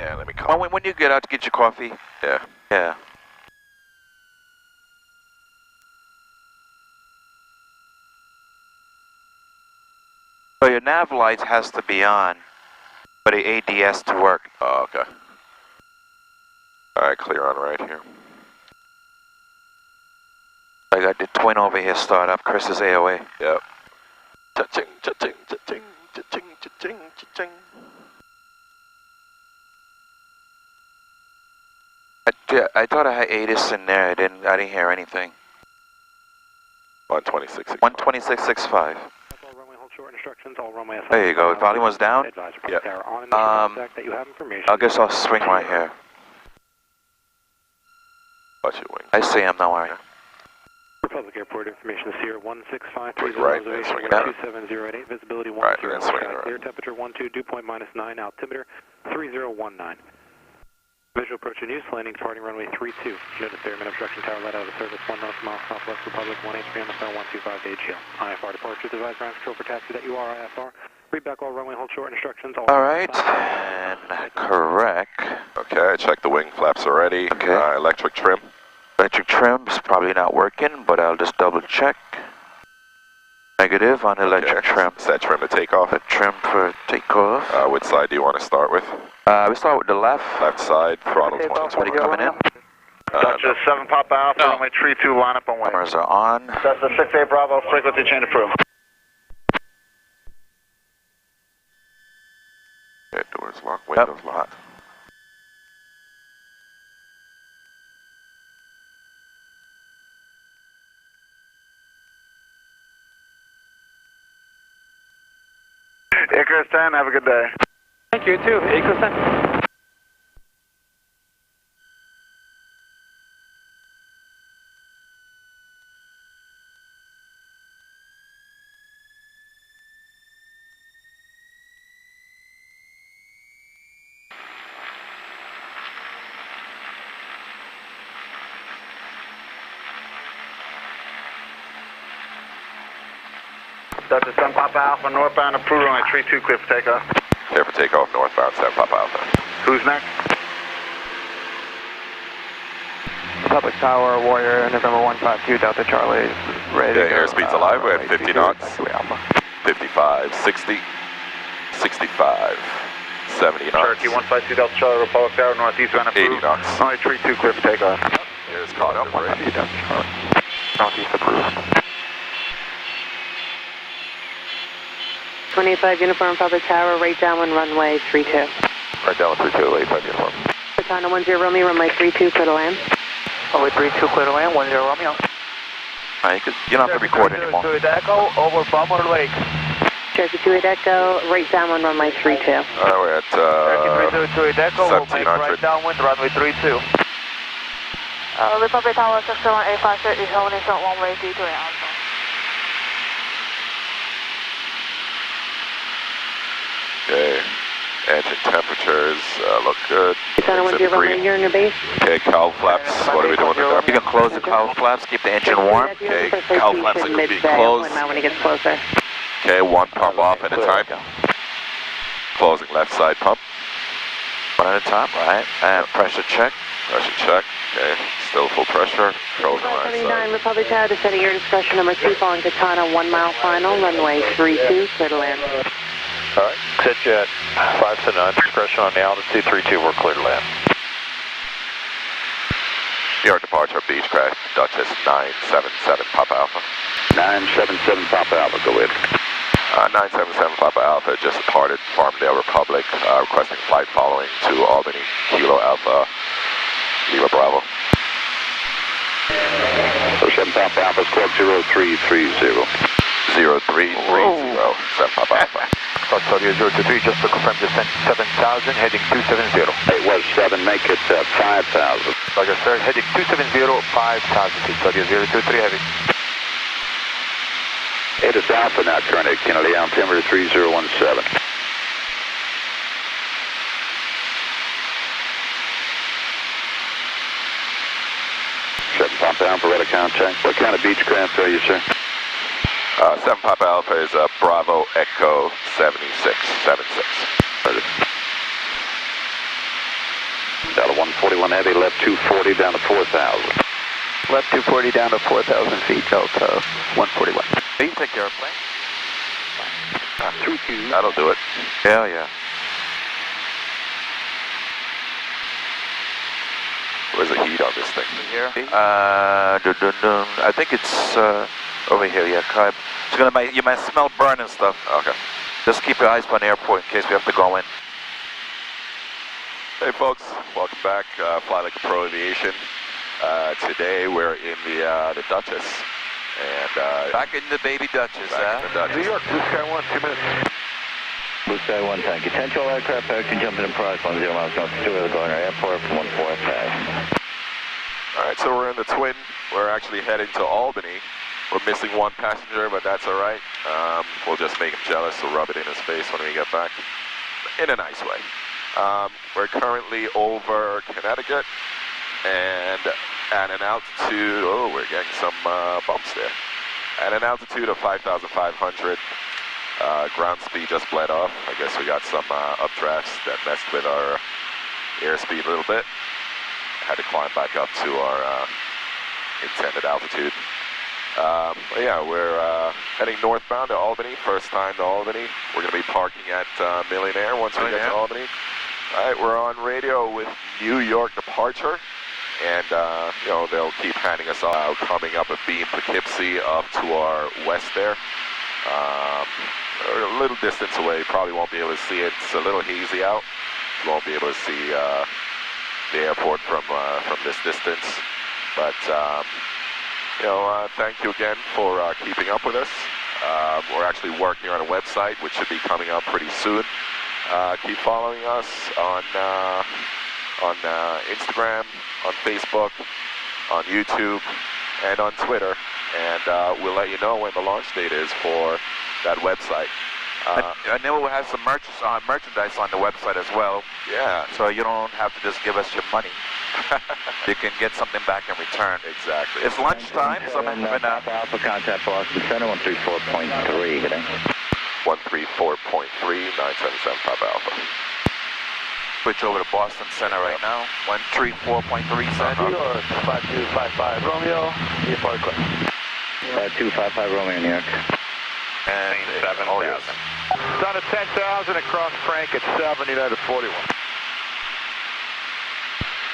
Yeah, let me call. When you get out to get your coffee? Yeah. Yeah. So your nav lights has to be on for the ADS to work. Oh, okay. All right, clear on right here. I got the twin over here start up. Chris's AOA. Yep. Cha-ching, cha-ching, cha-ching, cha-ching, cha-ching, cha-ching. I thought I had ADIS in there. I didn't hear anything. 126.65. 126.65. All runway hold short instructions. All runway. There you go. Volume was down. Yep. That you have information. I guess I'll swing right here. Watch your wing. I see him. Don't worry. Republic Airport information is here. 16530 Right, reservation swing it out. 27088. Visibility 10. Right, then swing it around. Clear temperature 12. Dew point -9. Altimeter 3019. Visual approach in use. Landing departing runway 32. Notice airman obstruction tower let out of service 1 nautical mile southwest Republic 18 MSL 125 gauge shield. IFR departure. Advise ground control for taxi that you are IFR. Read back all runway hold short instructions. All right, and correct. Okay, I checked the wing flaps already. Okay. Electric trim. Electric trim's probably not working, but I'll just double check. Negative on electric trim. Set trim to take off. The trim for takeoff. Which side do you want to start with? We start with the left. Left side, throttle 20. Somebody coming in. Dutch 7 Papa Alpha, runway 32, line up on way. Cameras are on. That's the 6A Bravo, frequency change approved. Yeah, doors locked, windows locked. Icarus 10, have a good day. Thank you too. Icarus 10. Dutch 7 Papa Alpha, northbound approved, runway 32, clear for takeoff. Clear for takeoff, northbound, 7 Papa Alpha. Who's next? Public Tower, Warrior, November 152, Delta Charlie, ready. Okay, airspeed's alive, we're at 50 knots. 55, 60, 65, 70 knots. Cherokee 152, Delta Charlie, Republic Tower, northeastbound approved. 80 knots. Runway 32, clear for takeoff. Here's caution, ready. Northeast approved. 25 uniform Public Tower, right downwind runway 32. Right down 32, 85 uniform. Katana 10 Romeo, runway 32, clear to land. Runway 32, clear to land, 10 Romeo. You don't have to record anymore. To Echo, over Bomber Lake. Cherokee 28 Echo, right downwind runway 32. Alright, we're at Cherokee 32 Echo, we'll make 1700. right downwind, runway 32. Republic Tower, 61853 is holding short one-way D3 Alpha. Okay, engine temperatures look good. Katana 10 Romeo, you're in your base. Okay, cowl flaps, what are we doing with them? You can close the cowl flaps, keep the engine warm. Okay, cowl flaps are going to be closed. When it gets closer. Okay, one pump off at a time. Closing left side pump. One at a time, right? And pressure check. Pressure check. Okay, still full pressure. Controlling right 79 side. Republic Tower, descending your discretion number 2, following Katana 1 mile final, runway 32, clear to land. Alright, set jet 5 to 9, discretion on the altitude 32, we're clear to land. Your departure Beechcraft, Duchess 977 Papa Alpha. 977 Papa Alpha, go ahead. 977 Papa Alpha just departed Farmdale Republic, requesting flight following to Albany, Kilo Alpha, Lima Bravo. 7 Papa Alpha, squawk 0330. 0330, 7 Papa Alpha. Australia 023, just to confirm descent 7,000, heading 270. It was 7, make it 5,000. Roger sir, heading 270, 5,000, Australia 023, heavy. It is Alpha now, current 8 Kennedy, altimeter 3017. Papa Alpha, radar contact. What kind of Beechcraft are you, sir? 7 Papa Alpha is Bravo Echo 7676. Delta 141 Heavy, left 240 down to 4,000. Left 240 down to 4,000 feet, Delta 141. You take the airplane. 32. That'll do it. Hell yeah. Where's the heat on this thing? Here? I think it's over here, yeah, KALB. You might smell burn and stuff. Okay. Just keep your eyes on the airport in case we have to go in. Hey folks, welcome back. Fly Like a Pro Aviation. Today we're in the Duchess. And Back in the baby Duchess, back in the Duchess. New York, Blue Sky 1, 2 minutes. Blue Sky 1, thank you. 10 all aircraft, action jumping in price, 10 miles north to Stewart, going to airport from 145. Alright, so we're in the Twin. We're actually heading to Albany. We're missing one passenger, but that's alright. We'll just make him jealous, so rub it in his face when we get back. In a nice way. We're currently over Connecticut and at an altitude, oh, we're getting some bumps there. At an altitude of 5,500, ground speed just bled off. I guess we got some updrafts that messed with our airspeed a little bit. Had to climb back up to our intended altitude. But yeah, we're heading northbound to Albany, first time to Albany. We're going to be parking at Millionaire once we get to Albany. All right, we're on radio with New York departure, and you know, they'll keep handing us out, coming up a beam Poughkeepsie up to our west there. We're a little distance away, probably won't be able to see it. It's a little hazy out. You won't be able to see the airport from this distance, but you know, thank you again for keeping up with us. We're actually working on a website which should be coming up pretty soon. Keep following us on Instagram, on Facebook, on YouTube, and on Twitter, and we'll let you know when the launch date is for that website. I know we'll have some merchandise on the website as well. Yeah. So you don't have to just give us your money. You can get something back in return. Exactly. It's lunchtime, so I'm having Alpha contact Boston Center, 134.3, hitting. 134.3, 977 Papa Alpha. switch over to Boston Center right now. 134.3 cent. New York, 5255 Romeo, depart class. 5255 Romeo, New York. And 7,000. Down to 10,000 across crank at 7, United 41.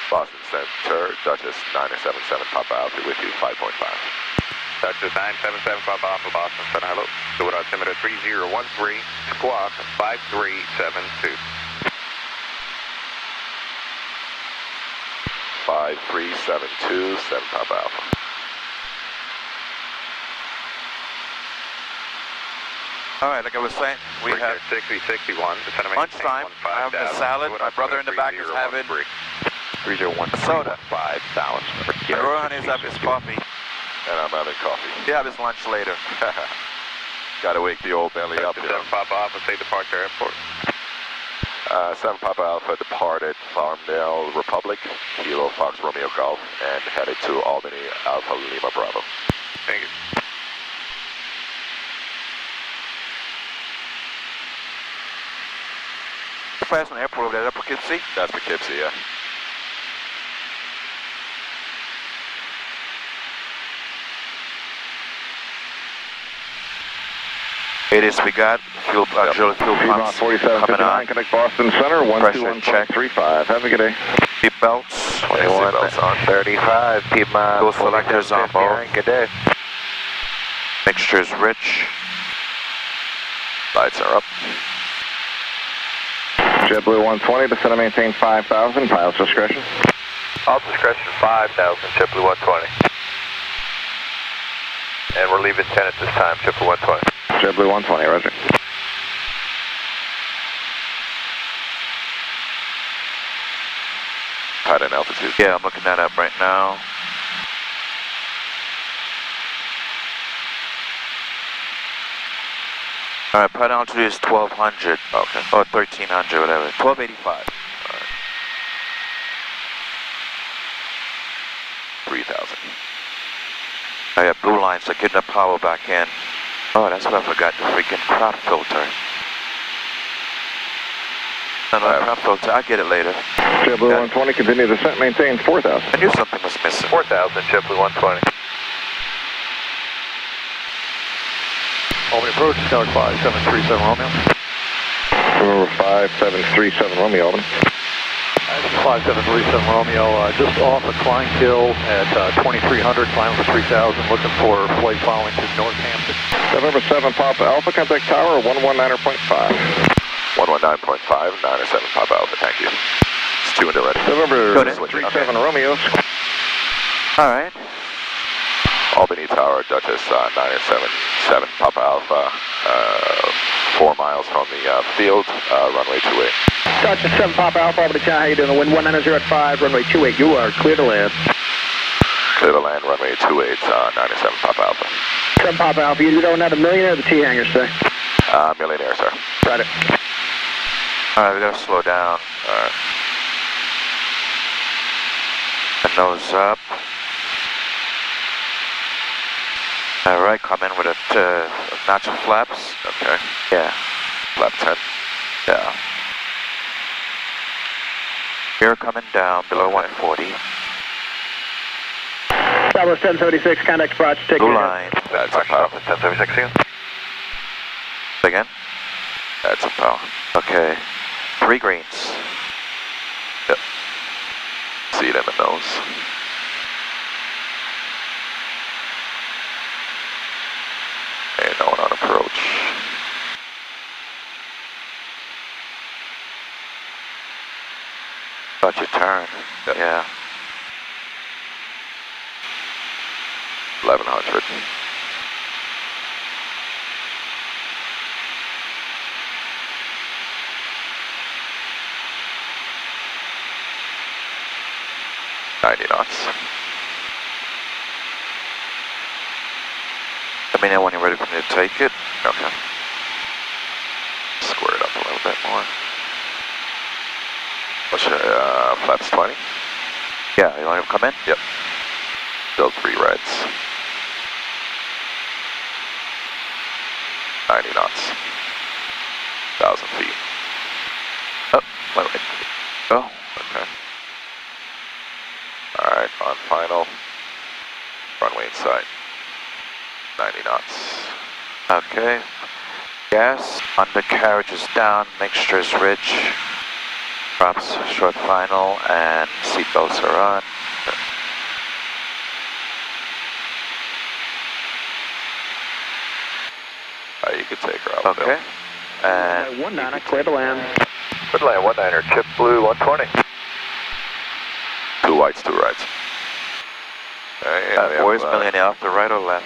Boston Center, Duchess 977 Papa Alpha with you, 5.5. Duchess 977 Papa Alpha, Boston Center, hello. So with altimeter 3013, squawk 5372. 5372, 7 Papa Alpha. All right, like I was saying, we have 6061. lunchtime. I'm having a salad. My brother in the back is having 301 soda. 5,000. Rohan is having his coffee. And I'm having coffee. He'll have his lunch later. Gotta wake the old belly up. 7 Papa Alpha, say departure airport. 7 Papa Alpha departed Farmdale Republic, Kilo Fox Romeo Golf, and headed to Albany Alpha Lima Bravo. Thank you. Fast on the airport over there, that Poughkeepsie? That's Poughkeepsie, yeah. It is, we got fuel, auxiliary fuel pumps coming on. Connect Boston Center, Pressure check. 121.35. Have a good day. Seat belts. 21 belts on. 35, Piedmont. Fuel selectors on board. Good day. Mixture's rich. Lights are up. JetBlue 120, descend and maintain 5,000, pilot's discretion. All discretion 5,000, JetBlue 120. And we're leaving 10 at this time, JetBlue 120. JetBlue 120, roger. At an altitude. Yeah, I'm looking that up right now. All right, pilot altitude is 1,200. Okay. Or 1,300, whatever. 1,285. 3,000. I got blue lines, so getting the power back in. Oh, that's what I forgot, the freaking crop filter. I'll get it later. JetBlue 120, continue descent, maintain 4,000. I knew something was missing. 4,000, JetBlue 120. Albany approach, Skylark 5737 Romeo. November 5737 Romeo, Albany. 5737 Romeo, just off of Kleinkill at 2300, climbing for 3000, looking for flight following to Northampton. November 7 Papa Alpha, contact tower 119.5. 119.5, 907 Papa Alpha, thank you. It's 2 in the ready. November 37 Romeo. All right. Albany Tower, Duchess 977 Papa Alpha, 4 miles from the field, runway 28. Dutchess 7 Papa Alpha, Albany Tower, how you doing? The wind 190 at 5, runway 28, you are clear to land. Clear to land, runway 28, 97 Papa Alpha. 7 Papa Alpha, you going out a millionaire or the T-hangar, sir? Millionaire, sir. Got it. All right, we gotta slow down. All right. The nose up. All right, come in with a notch of flaps. Okay. Yeah. Flap 10. Yeah. Here coming down below 140. Southwest 1076, contact approach, take Blue care. line. That's a power. 1076 again. Again? That's a power. Okay. 3 greens. Yep. See it in the nose. And no one on approach. Got your turn. Yep. Yeah. 1100. knots. Let me know when you're ready for me to take it. Okay. Square it up a little bit more. Push flaps 20. Yeah, you want to come in? Yep. Still 3 reds. 90 knots. 1,000 feet. Oh, wait. Go. Okay. Alright, on final. Runway in sight. 90 knots. Okay. Gas, undercarriage is down, mixture is rich. Props short final, and seatbelts are on. You can take her out. Okay. And 19, clear to land. Good land, 19er, chip blue 120. 2 whites, 2 rights. Okay, boys millionaire off the right or left?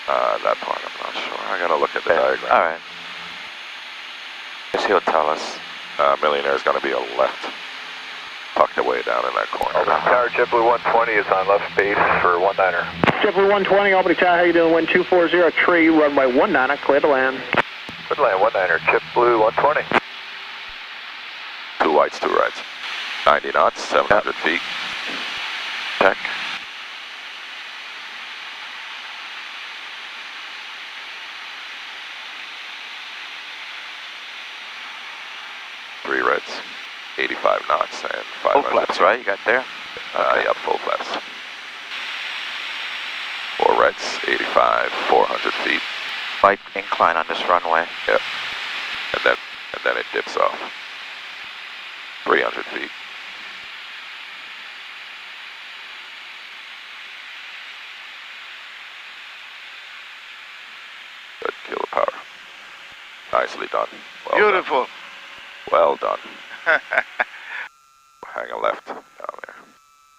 That part I'm not sure. I gotta look at the diagram. Alright. Guess he'll tell us. Millionaire is gonna be a left. Tucked away down in that corner. Albany Tower, chip blue 120 is on left base for 19er. JetBlue 120, Albany Tower, how you doing? Wind 240 tree, runway 19, clear to land. Good land, 19er, chip blue 120. 2 whites, 2 rights. 90 knots, 700 feet. Check. Three reds, 85 knots, and 500. Full flaps, right? You got there? Yep, full flaps. 4 reds, 85, 400 feet. Light incline on this runway. Yep. And then it dips off. 300 feet. Good kilo power. Nicely done. Well Beautiful. Done. Well done. Hang a left down there.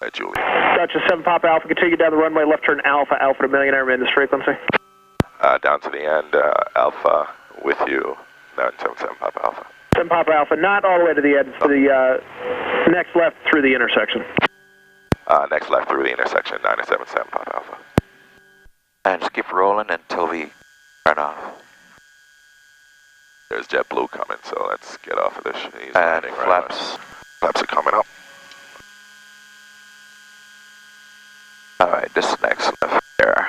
Hey, Julie. Dutchess 7 Papa Alpha, continue down the runway, left turn Alpha, Alpha to Millionaire, in this frequency. Down to the end, Alpha with you, 977 Papa Alpha. 7 Papa Alpha, not all the way to the end, to the next left through the intersection. Next left through the intersection, 977 Papa Alpha. And just keep rolling until we turn off. There's JetBlue coming, so let's get off of this. He's And landing right flaps. now. Flaps are coming up. Alright, this is next left there.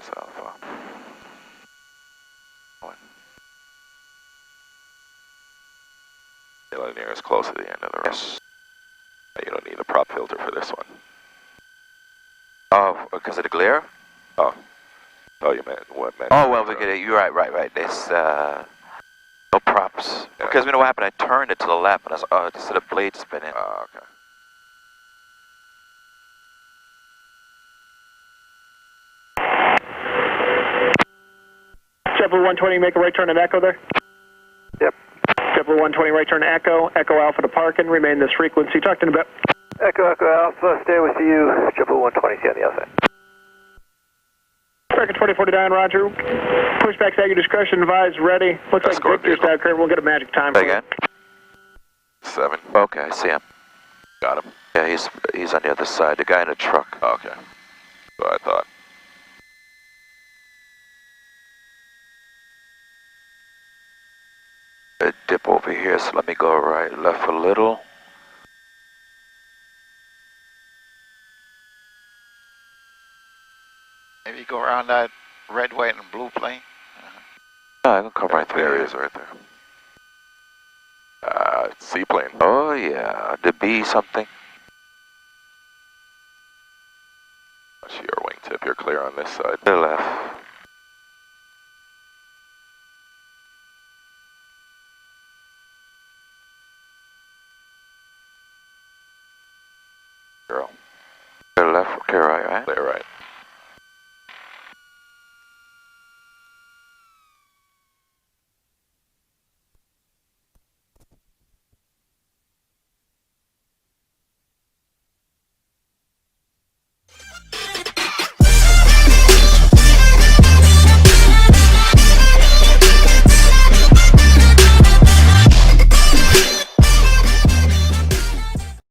There's Alpha. Linear is close to the end of the row. Yes. You don't need a prop filter for this one. Oh, because of the glare? Oh, you meant what meant? Oh, well, we get it. You're right. There's no props. Yeah. Because you know what happened? I turned it to the left, and I saw, this is the blade spinning. Oh, okay. JetBlue 120, make a right turn at Echo there. Yep. JetBlue 120, right turn to Echo. Echo Alpha to parking. Remain this frequency. Talk to you in a bit. Echo Alpha, stay with you. JetBlue 120, see on the outside. American 2049, roger. Pushbacks at your discretion, advised, ready. Looks like Escort Victor's vehicle. down curve. We'll get a magic time for Say again? 7. Okay, I see him. Got him. Yeah, he's on the other side. The guy in the truck. Okay. So I thought. A dip over here, so let me go right, left a little. Maybe go around that red, white, and blue plane. No, I can come right through. There he is right there. Seaplane. Oh, yeah. The B something. Watch your wingtip. You're clear on this side. To the left. Girl. To the left, okay, right? Clear right.